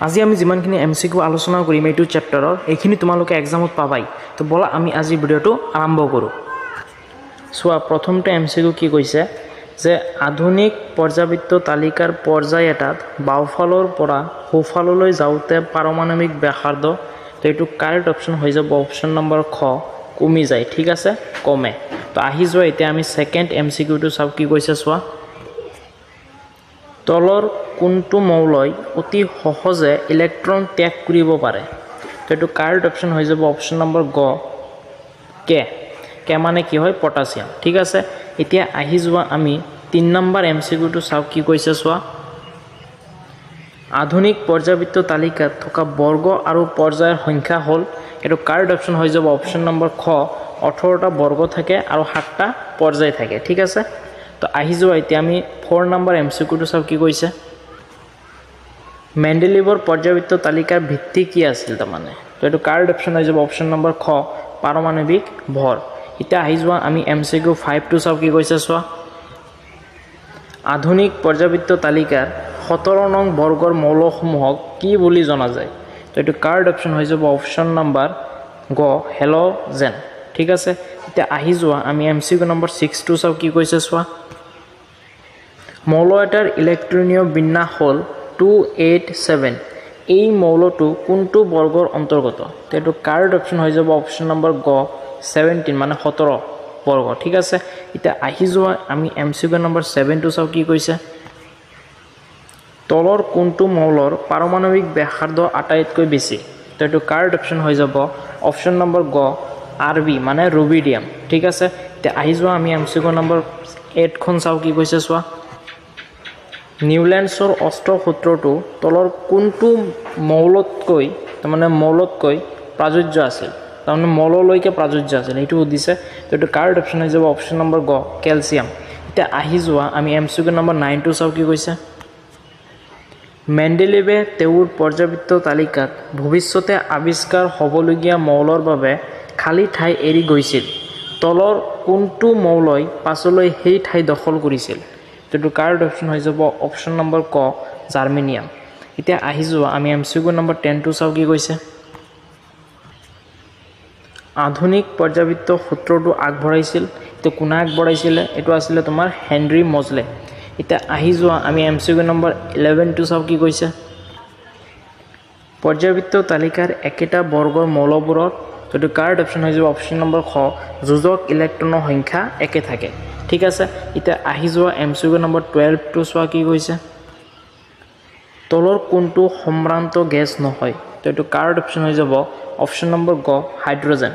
আজি আমি যিমানখিনি এমচিকিউ আলোচনা কৰিম এইটো চেপ্টাৰৰ এইখিনি তোমালোকে এক্সামত পাবাই তো বলা আমি আজি ভিডিঅ'টো আৰম্ভ কৰোঁ চোৱা প্ৰথমতে এমচিকিউ কি কৈছে যে আধুনিক পৰ্যাবৃত্ত তালিকাৰ পৰ্যায় এটাত বাওঁফালৰ পৰা সোঁফাললৈ যাওঁতে পাৰমাণৱিক ব্যাসাৰ্ধ তো এইটো কাৰেক্ট অপশ্যন হৈ যাব অপশ্যন নম্বৰ খ কমি যায় ঠিক আছে কমে তো আহি যোৱা এতিয়া আমি সেকেন্ড এমচিকিউটো চাও কি কৈছে চোৱা তলৰ কোনটো মৌলই অতি সহজে ইলেক্ট্ৰন ত্যাগ কৰিব পাৰে তো এইটো কাৰেক্ট অপশ্যন হৈ যাব অপশ্যন নম্বৰ গ কে মানে কি হয় পটাছিয়াম ঠিক আছে এতিয়া আহি যোৱা আমি 3 নম্বৰ এমচিকিউটো চাও কি কৈছে চোৱা আধুনিক পৰ্যাবৃত্ত তালিকাত থকা বৰ্গ আৰু পৰ্যায়ৰ সংখ্যা হ'ল এইটো কাৰেক্ট অপশ্যন হৈ যাব অপশ্যন নম্বৰ খ 18টা বৰ্গ থাকে আৰু 7টা পৰ্যায় থাকে ঠিক আছে তো আহি যোৱা এতিয়া আমি 4 নম্বৰ এমচিকিউটো চাও কি কৈছে মেন্ডেলিভৰ পৰ্যাবৃত্ত তালিকাৰ ভিত্তি কি আছিল তাৰমানে তো এইটো কাৰেক্ট অপশ্যন হৈ যাব অপশ্যন নম্বৰ খ পাৰমাণৱিক ভৰ এতিয়া আহি যোৱা আমি এমচিকিউ 5 টো চাও কি কৈছে চোৱা আধুনিক পৰ্যাবৃত্ত তালিকাৰ 17 নং বৰ্গৰ মৌলসমূহক কি বুলি জনা যায় তো এইটো কাৰেক্ট অপশ্যন হৈ যাব অপশ্যন নম্বৰ গ হেলোজেন ঠিক আছে এতিয়া আহি যোৱা আমি এমচিকিউ নম্বৰ 6 টো চাও কি কৈছে চোৱা মৌল এটাৰ ইলেক্ট্ৰনীয় বিন্যাস হ'ল 287 এই মৌলটো কোনটো বৰ্গৰ অন্তৰ্গত তো এইটো কাৰেক্ট অপশ্যন হৈ যাব অপশ্যন নম্বৰ গ 17 মানে 17 বৰ্গ ঠিক আছে এতিয়া আহি যোৱা আমি এমচিকিউ নম্বৰ 7 টো চাও কি কৈছে তলৰ কোনটো মৌলৰ পাৰমাণৱিক ব্যাসাৰ্ধ আটাইতকৈ বেছি তো এইটো কাৰেক্ট অপশ্যন হৈ যাব অপশ্যন নম্বৰ গ আৰবি মানে ৰুবিডিয়াম ঠিক আছে এতিয়া আহি যোৱা আমি এমচিকিউ নম্বৰ 8 খন চাও কি কৈছে চোৱা নিউল্যান্ডছৰ অস্ত্ৰ সূত্ৰটো তলৰ কোনটো মৌলতকৈ প্ৰাযোজ্য আছিল তাৰমানে মৌললৈকে প্ৰাযোজ্য আছিল এইটো উদ্দিছে তো এইটো কাৰেক্ট অপশ্যন হৈ যাব অপশ্যন নম্বৰ গ কেলছিয়াম এতিয়া আহি যোৱা আমি এমচিকিউ নম্বৰ 9 টো চাও কি কৈছে মেন্ডেলিভে তেওঁৰ পৰ্যাবৃত্ত তালিকাত ভৱিষ্যতে আৱিষ্কাৰ হ'বলগীয়া মৌলৰ বাবে খালী ঠাই এৰি গৈছিল তলৰ কোনটো মৌলই পাছলৈ সেই ঠাই দখল কৰিছিল তো এইটো কাৰেক্ট অপশ্যন হৈ যাব অপশ্যন নম্বৰ ক জাৰ্মেনিয়াম এতিয়া আহি যোৱা আমি এমচিকিউ নম্বৰ 10 টো চাও কি কৈছে আধুনিক পৰ্যাবৃত্ত সূত্ৰটো আগবঢ়াইছিল তো কোনে আগবঢ়াইছিলে এইটো আছিল তোমাৰ হেনৰি মজলে এতিয়া আহি যোৱা আমি এমচিকিউ নম্বৰ 11 টো চাও কি কৈছে পৰ্যাবৃত্ত তালিকাৰ একেটা বৰ্গৰ মৌলবোৰৰ তো এইটো কাৰেক্ট অপশ্যন হৈ যাব অপশ্যন নম্বৰ খ যোজক ইলেক্ট্ৰনৰ সংখ্যা একে থাকে ঠিক আছে এতিয়া আহি যোৱা এমচিকিউ নম্বৰ 12 টো চোৱা কি কৈছে তলৰ কোনটো সম্ভ্ৰান্ত গেছ নহয় তো এইটো কাৰেক্ট অপশ্যন হৈ যাব অপশ্যন নম্বৰ গ হাইড্ৰজেন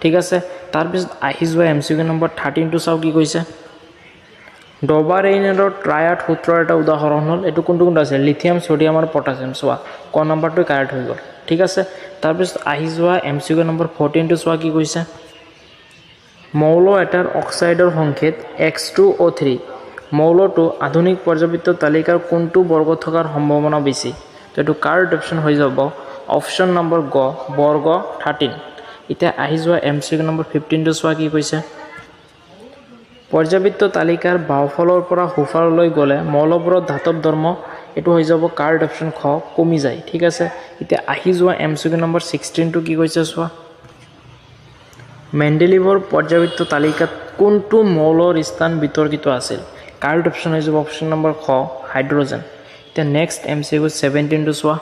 ঠিক আছে তাৰপিছত আহি যোৱা এমচিকিউ নম্বৰ 13 টো চাও কি কৈছে ডবাৰেইনৰ ট্ৰায়াড সূত্ৰৰ এটা উদাহৰণ হ'ল এইটো কোনটো আছে লিথিয়াম সোডিয়াম আৰু পটাছিয়াম চোৱা ক নম্বৰটো কাৰেক্ট হৈ গ'ল ঠিক আছে তাৰপিছত আহি যোৱা এমচিকিউ নম্বৰ 14 টো চোৱা কি কৈছে মৌল এটাৰ অক্সাইডৰ সংকেত X2O3 মৌলটো আধুনিক পৰ্যাবৃত্ত তালিকাৰ কোনটো বৰ্গ থকাৰ সম্ভাৱনা বেছি তো এইটো কাৰেক্ট অপশ্যন হৈ যাব অপশ্যন নম্বৰ গ বৰ্গ 13 এতিয়া আহি যোৱা এমচিকিউ নম্বৰ 15 টো চোৱা কি কৈছে পৰ্যাবৃত্ত তালিকাৰ বাওঁফালৰ পৰা সোঁফাললৈ গ'লে মৌলবোৰৰ ধাতৱ ধৰ্ম এইটো হৈ যাব কাৰেক্ট অপশ্যন খ কমি যায় ঠিক আছে এতিয়া আহি যোৱা এমচিকিউ নম্বৰ 16 টো কি কৈছে চোৱা মেন্ডেলিভৰ পৰ্যাবৃত্ত তালিকাত কোনটো মৌলৰ স্থান বিতৰ্কিত আছিল কাৰেক্ট অপশ্যন হৈ যাব অপশ্যন নম্বৰ খ হাইড্ৰজেন এতিয়া নেক্সট এমচিকিউ 17 টো চোৱা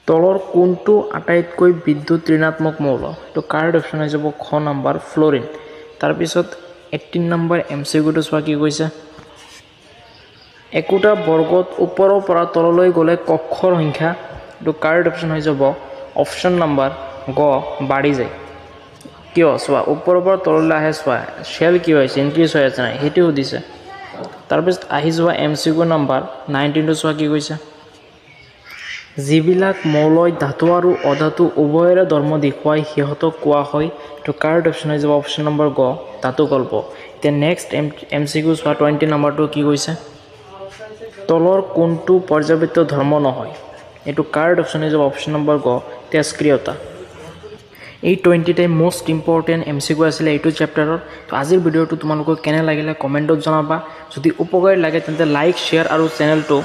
তলৰ কোনটো আটাইতকৈ বিদ্যুৎ ঋণাত্মক মৌল তো কাৰেক্ট অপশ্যন হৈ যাব খ নম্বৰ ফ্লৰিন তাৰপিছত 18 নম্বৰ এমচিকিউ টো চোৱা কি কৈছে একোটা বৰ্গত ওপৰৰ পৰা তললৈ গ'লে কক্ষৰ সংখ্যা তো কাৰেক্ট অপশ্যন হৈ যাব অপশ্যন নম্বৰ গ বাঢ়ি যায় কিয় চোৱা ওপৰৰ পৰা তললৈ আহে চোৱা শেল কি হৈছে ইনক্ৰিজ হৈ আছে নাই সেইটো সুধিছে তাৰপিছত আহি যোৱা এমচিকিউ নম্বৰ 19 টো চোৱা কি কৈছে যিবিলাক মৌলই ধাতু আৰু অধাতু উভয়ৰে ধৰ্ম দেখুৱাই সিহঁতক কোৱা হয় তো কাৰেক্ট অপশ্যন হৈ যাব অপশ্যন নম্বৰ গ ধাতুকল্প এতিয়া নেক্সট এমচিকিউ চোৱা 20 নম্বৰটো কি কৈছে তলৰ কোনটো পৰ্যাবৃত্ত ধৰ্ম নহয় এইটো কাৰেক্ট অপশ্যন হৈ যাব অপশ্যন নম্বৰ গ তেজক্ৰিয়তা এই 20টাই মোষ্ট ইম্পৰ্টেণ্ট এমচিকিউ আছিলে এইটো চেপ্টাৰৰ তো আজিৰ ভিডিঅ'টো তোমালোকক কেনে লাগিলে কমেণ্টত জনাবা যদি উপকাৰী লাগে তেন্তে লাইক শ্বেয়াৰ আৰু চেনেলটো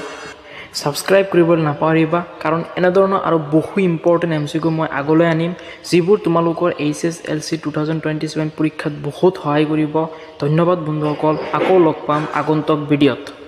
ছাবস্ক্ৰাইব কৰিবলৈ নাপাহৰিবা কাৰণ এনেধৰণৰ আৰু বহু ইম্পৰ্টেণ্ট MCQ মই আগলৈ আনিম যিবোৰ তোমালোকৰ HSLC 2027 পৰীক্ষাত বহুত সহায় কৰিব ধন্যবাদ বন্ধুসকল আকৌ লগ পাম আগন্তুক ভিডিঅ'ত